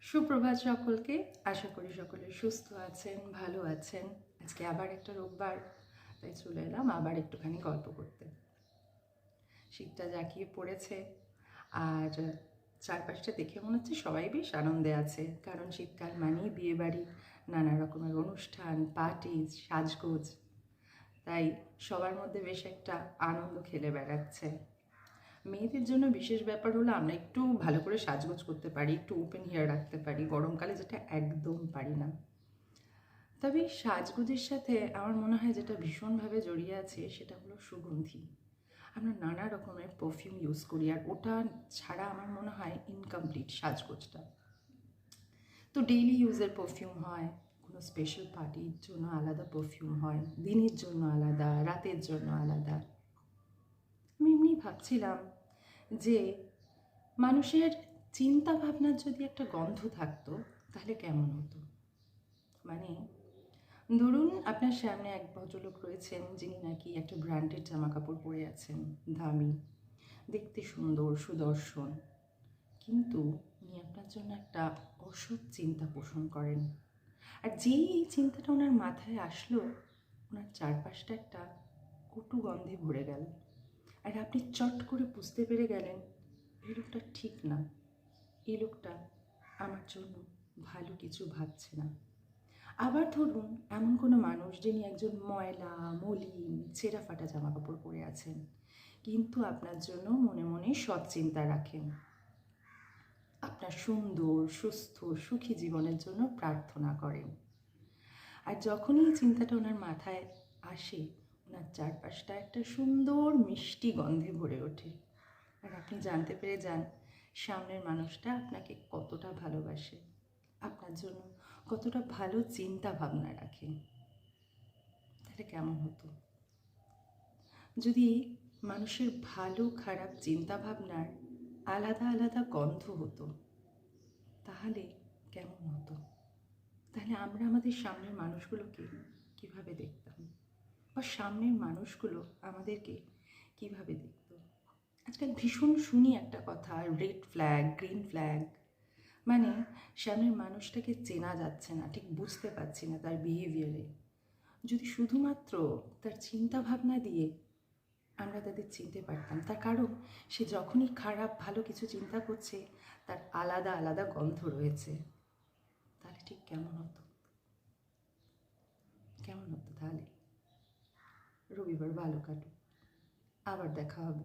সুপ্রভাত সকলকে। আশা করি সকলে সুস্থ আছেন, ভালো আছেন। আজকে আবার একটা রোববার, তাই চলে এলাম আবার একটুখানি গল্প করতে। শীতটা জাঁকিয়ে পড়েছে আর চারপাশটা দেখে মনে হচ্ছে সবাই বেশ আনন্দে আছে, কারণ শীতকাল মানেই বিয়েবাড়ি, নানা রকমের অনুষ্ঠান, পার্টি, সাজগোজ। তাই সবার মধ্যে বেশ একটা আনন্দ খেলে বেড়াচ্ছে। মেয়েদের জন্য বিশেষ ব্যাপার হলো আমরা একটু ভালো করে সাজগোজ করতে পারি, একটু ওপেন হেয়ার রাখতে পারি, গরমকালে যেটা একদম পারি না। তবে এই সাজগোজের সাথে আমার মনে হয় যেটা ভীষণভাবে জড়িয়ে আছে সেটা হলো সুগন্ধি। আমরা নানা রকমের পারফিউম ইউজ করি, আর ওটা ছাড়া আমার মনে হয় ইনকমপ্লিট সাজগোজটা। তো ডেইলি ইউজের পারফিউম হয়, কোনো স্পেশাল পার্টির জন্য আলাদা পারফিউম হয়, দিনের জন্য আলাদা, রাতের জন্য আলাদা। আমি এমনি ভাবছিলাম যে মানুষের চিন্তা ভাবনার যদি একটা গন্ধ থাকতো তাহলে কেমন হতো। মানে ধরুন আপনার সামনে এক ভদ্রলোক রয়েছেন যিনি নাকি একটা ব্র্যান্ডেড জামা কাপড় পরে আছেন, দামি, দেখতে সুন্দর, সুদর্শন, কিন্তু উনি আপনার জন্য একটা অসৎ চিন্তা পোষণ করেন। আর যেই এই চিন্তাটা ওনার মাথায় আসলো, ওনার চারপাশটা একটা কটু গন্ধে ভরে গেল। আর আপনি চট করে বুঝতে পেরে গেলেন এই লোকটা ঠিক না, এই লোকটা আমার জন্য ভালো কিছু ভাবছে না। আবার ধরুন এমন কোনো মানুষ যিনি একজন ময়লা, মলিন, ছেঁড়া ফাটা জামা কাপড় পরে আছেন, কিন্তু আপনার জন্য মনে মনে সৎ চিন্তা রাখেন, আপনার সুন্দর, সুস্থ, সুখী জীবনের জন্য প্রার্থনা করেন। আর যখনই এই চিন্তাটা ওনার মাথায় আসে, ওনার চারপাশটা একটা সুন্দর মিষ্টি গন্ধে ভরে ওঠে। আর আপনি জানতে পেরে যান সামনের মানুষটা আপনাকে কতটা ভালোবাসে, আপনার জন্য কতটা ভালো চিন্তা ভাবনা রাখে। তাহলে কেমন হতো যদি মানুষের ভালো খারাপ চিন্তা ভাবনার আলাদা আলাদা গন্ধ হতো? তাহলে কেমন হতো? তাহলে আমরা আমাদের সামনের মানুষগুলোকে কিভাবে দেখতাম, বা সামনের মানুষগুলো আমাদেরকে কিভাবে দেখত? আজকাল ভীষণ শুনি একটা কথা, রেড ফ্ল্যাগ, গ্রিন ফ্ল্যাগ। মানে সামনের মানুষটাকে চেনা যাচ্ছে না, ঠিক বুঝতে পারছি না তার বিহেভিয়ারে। যদি শুধুমাত্র তার চিন্তা ভাবনা দিয়ে আমরা তাদের চিনতে পারতাম, তার কারণ সে যখনই খারাপ ভালো কিছু চিন্তা করছে তার আলাদা আলাদা গন্ধ রয়েছে, তাহলে ঠিক কেমন হতো? কেমন হতো তাহলে? রবিবার ভালো কাটুক, আবার দেখা হবে।